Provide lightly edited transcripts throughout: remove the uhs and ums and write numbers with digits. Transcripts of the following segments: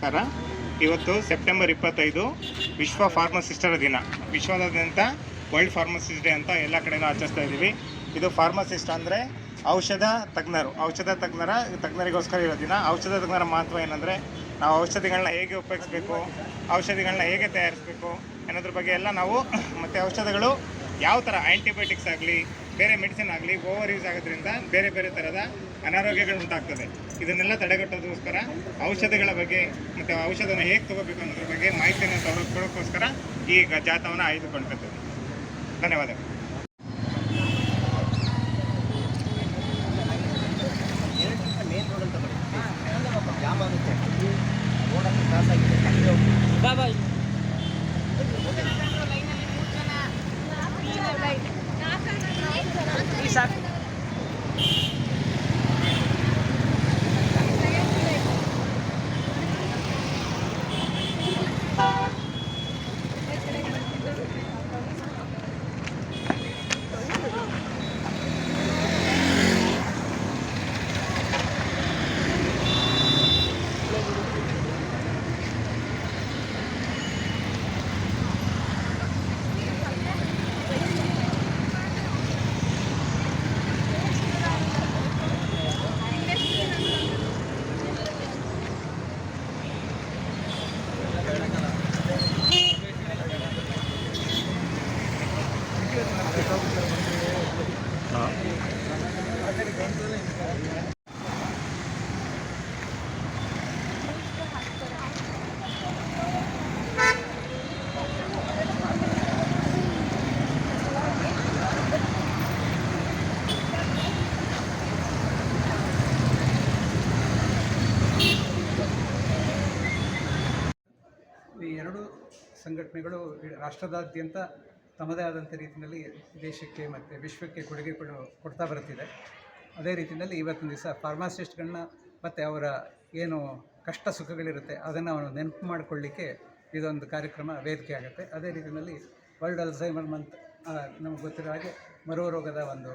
ನಮಸ್ಕಾರ. ಇವತ್ತು ಸೆಪ್ಟೆಂಬರ್ 25 ವಿಶ್ವ ಫಾರ್ಮಸಿಸ್ಟರ ದಿನ. ವಿಶ್ವದಾದ್ಯಂತ ವರ್ಲ್ಡ್ ಫಾರ್ಮಸಿಸ್ಟ್ ಡೇ ಅಂತ ಎಲ್ಲ ಕಡೆನೂ ಆಚರಿಸ್ತಾ ಇದ್ದೀವಿ. ಇದು ಫಾರ್ಮಸಿಸ್ಟ್ ಅಂದರೆ ಔಷಧ ತಜ್ಞರಿಗೋಸ್ಕರ ಇರೋ ದಿನ. ಔಷಧ ತಜ್ಞರ ಮಹತ್ವ ಏನಂದರೆ ನಾವು ಔಷಧಿಗಳನ್ನ ಹೇಗೆ ಉಪಯೋಗಿಸ್ಬೇಕು, ಔಷಧಿಗಳನ್ನ ಹೇಗೆ ತಯಾರಿಸಬೇಕು ಅನ್ನೋದ್ರ ಬಗ್ಗೆ ಎಲ್ಲ ನಾವು, ಮತ್ತು ಔಷಧಗಳು ಯಾವ ಥರ ಆ್ಯಂಟಿಬಯೋಟಿಕ್ಸ್ ಆಗಲಿ ಬೇರೆ ಮೆಡಿಸಿನ್ ಆಗಲಿ ಓವರ್ ಯೂಸ್ ಆಗೋದ್ರಿಂದ ಬೇರೆ ಬೇರೆ ಥರದ ಅನಾರೋಗ್ಯಗಳು ಉಂಟಾಗ್ತದೆ. ಇದನ್ನೆಲ್ಲ ತಡೆಗಟ್ಟೋದಕ್ಕೋಸ್ಕರ ಔಷಧಿಗಳ ಬಗ್ಗೆ ಮತ್ತು ಔಷಧನ ಹೇಗೆ ತೊಗೋಬೇಕು ಅನ್ನೋದ್ರ ಬಗ್ಗೆ ಮಾಹಿತಿಯನ್ನು ಕೊಡೋಕ್ಕೋಸ್ಕರ ಈ ಜಾಥಾವನ್ನು ಆಯ್ದುಕೊಂಡಿರ್ತೀವಿ. ಧನ್ಯವಾದಗಳು. ಈ ಎರಡು ಸಂಘಟನೆಗಳು ರಾಷ್ಟ್ರದಾದ್ಯಂತ ತಮ್ಮದೇ ಆದಂಥ ರೀತಿಯಲ್ಲಿ ದೇಶಕ್ಕೆ ಮತ್ತು ವಿಶ್ವಕ್ಕೆ ಕೊಡುಗೆ ಕೊಡ್ತಾ ಬರುತ್ತಿದೆ. ಅದೇ ರೀತಿಯಲ್ಲಿ ಇವತ್ತಿನ ದಿವಸ ಫಾರ್ಮಾಸಿಸ್ಟ್ಗಳನ್ನ ಮತ್ತು ಅವರ ಏನು ಕಷ್ಟ ಸುಖಗಳಿರುತ್ತೆ ಅದನ್ನು ಅವನು ನೆನಪು ಮಾಡಿಕೊಳ್ಳಿಕ್ಕೆ ಇದೊಂದು ಕಾರ್ಯಕ್ರಮ ವೇದಿಕೆ ಆಗುತ್ತೆ. ಅದೇ ರೀತಿಯಲ್ಲಿ ವರ್ಲ್ಡ್ ಅಲ್ಝೈಮರ್ ಮಂತ್, ನಮಗೆ ಗೊತ್ತಿರೋ ಹಾಗೆ ಮನೋರೋಗದ ಒಂದು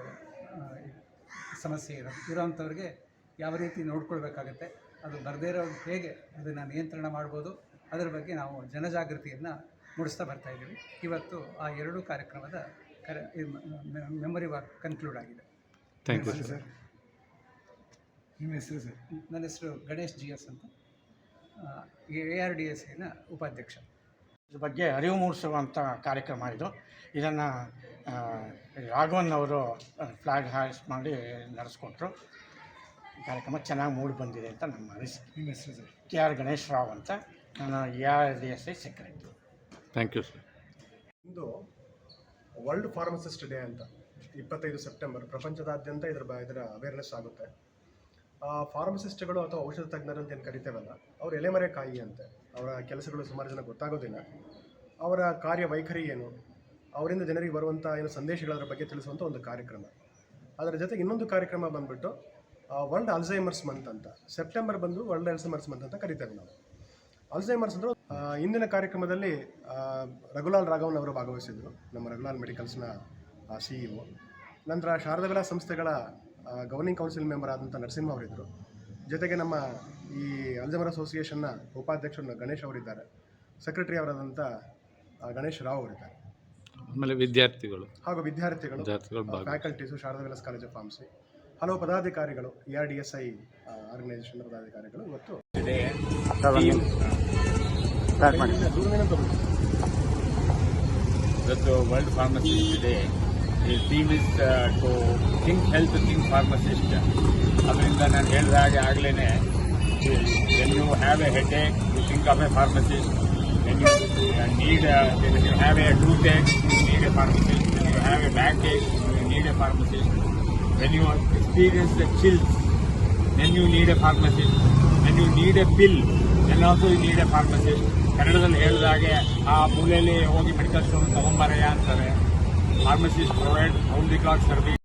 ಸಮಸ್ಯೆ ಇರೋವಂಥವ್ರಿಗೆ ಯಾವ ರೀತಿ ನೋಡ್ಕೊಳ್ಬೇಕಾಗತ್ತೆ, ಅದು ಬರದೇ ಇರೋದು ಹೇಗೆ ಅದನ್ನು ನಿಯಂತ್ರಣ ಮಾಡ್ಬೋದು, ಅದರ ಬಗ್ಗೆ ನಾವು ಜನಜಾಗೃತಿಯನ್ನು ಮೂಡಿಸ್ತಾ ಬರ್ತಾಯಿದ್ದೀವಿ. ಇವತ್ತು ಆ ಎರಡೂ ಕಾರ್ಯಕ್ರಮದ ಮೆಮೊರಿ ವಾಕ್ ಕನ್ಕ್ಲೂಡ್ ಆಗಿದೆ. Thank you sir. ನಿಮ್ಮ ಹೆಸರು ಸರ್? ನನ್ನ ಹೆಸರು ಗಣೇಶ್ GS ಅಂತ, ARDSನ ಉಪಾಧ್ಯಕ್ಷ. ಇದ್ರ ಬಗ್ಗೆ ಅರಿವು ಮೂಡಿಸುವಂಥ ಕಾರ್ಯಕ್ರಮ ಇದು. ಇದನ್ನು ರಾಘವನ್ ಅವರು ಫ್ಲಾಗ್ ಹಾಯ್ಸ್ ಮಾಡಿ ನಡೆಸ್ಕೊಟ್ರು. ಕಾರ್ಯಕ್ರಮ ಚೆನ್ನಾಗಿ ಮೂಡಿ ಬಂದಿದೆ ಅಂತ ನಮ್ಮ ಅನಿಸಿಕೆ. ನಿಮ್ಮ ಹೆಸರು ಸರ್? KR ಗಣೇಶ್ ರಾವ್ ಅಂತ, ನಾನು ARDSI secretary. Thank you sir. ಇಂದು ವರ್ಲ್ಡ್ ಫಾರ್ಮಸಿಸ್ಟ್ ಡೇ ಅಂತ 25 ಸೆಪ್ಟೆಂಬರ್ ಪ್ರಪಂಚದಾದ್ಯಂತ ಇದರ ಅವೇರ್ನೆಸ್ ಆಗುತ್ತೆ. ಫಾರ್ಮಸಿಸ್ಟ್ಗಳು ಅಥವಾ ಔಷಧ ತಜ್ಞರು ಅಂತ ಏನು ಕರಿತೇವಲ್ಲ, ಅವರು ಎಲೆಮರೆ ಕಾಯಿ ಅಂತೆ. ಅವರ ಕೆಲಸಗಳು ಸುಮಾರು ಜನ ಗೊತ್ತಾಗೋದಿಲ್ಲ. ಅವರ ಕಾರ್ಯವೈಖರಿ ಏನು, ಅವರಿಂದ ಜನರಿಗೆ ಬರುವಂಥ ಏನು ಸಂದೇಶಗಳ ಬಗ್ಗೆ ತಿಳಿಸುವಂಥ ಒಂದು ಕಾರ್ಯಕ್ರಮ. ಅದರ ಜೊತೆಗೆ ಇನ್ನೊಂದು ಕಾರ್ಯಕ್ರಮ ಬಂದುಬಿಟ್ಟು ವರ್ಲ್ಡ್ ಅಲ್ಝೈಮರ್ಸ್ ಮಂತ್ ಅಂತ. ಸೆಪ್ಟೆಂಬರ್ ಬಂದು ವರ್ಲ್ಡ್ ಅಲ್ಝೈಮರ್ಸ್ ಮಂತ್ ಅಂತ ಕರಿತೇವೆ ನಾವು. ಅಲ್ಝೈಮರ್ಸ್ ಅಂದರೆ ಇಂದಿನ ಕಾರ್ಯಕ್ರಮದಲ್ಲಿ ರಘುಲಾಲ್ ರಾಘವನ್ ಅವರು ಭಾಗವಹಿಸಿದರು, ನಮ್ಮ ರಘುಲಾಲ್ ಮೆಡಿಕಲ್ಸ್ನ CEO. ನಂತರ ಶಾರದಾ ಸಂಸ್ಥೆಗಳ ಗವರ್ನಿಂಗ್ ಕೌನ್ಸಿಲ್ ಮೆಂಬರ್ ಆದಂಥ ನರಸಿಂಹ ಅವರಿದ್ದರು. ಜೊತೆಗೆ ನಮ್ಮ ಈ ಅಲ್ಝೈಮರ್ ಅಸೋಸಿಯೇಷನ್ನ ಉಪಾಧ್ಯಕ್ಷರು ಗಣೇಶ್ ಅವರಿದ್ದಾರೆ, ಸೆಕ್ರೆಟರಿ ಅವರಾದಂಥ ಗಣೇಶ್ ರಾವ್ ಅವರಿದ್ದಾರೆ. ಆಮೇಲೆ ವಿದ್ಯಾರ್ಥಿಗಳು, faculties, Sharada Vilas college of pharmacy, ಹಲವು ಪದಾಧಿಕಾರಿಗಳು, ARDSI ಆರ್ಗನೈಸೇಷನ್ ಪದಾಧಿಕಾರಿಗಳು ಇವತ್ತು ವರ್ಲ್ಡ್ ಫಾರ್ಮಸಿಸ್ಟ್ ಡೇ. ಈ theme is to think health, think pharmacist. ಅದರಿಂದ ನಾನು ಹೇಳಿದ ಹಾಗೆ ಆಗಲೇ, when you have a headache you think of a pharmacist. When you have a toothache you need a pharmacist. When you have a backache you need a pharmacist. When you experience the chills, then you need a pharmacist. When you need a pill, then also you need a pharmacist. ಕನ್ನಡದಲ್ಲಿ ಹೇಳಿದಾಗೆ ಆ ಮೂಲೆಯಲ್ಲಿ ಹೋಗಿ medical store ತಗೊಂಬಾರಯ್ಯ ಅಂತಾರೆ. Pharmacist provide all the clock service.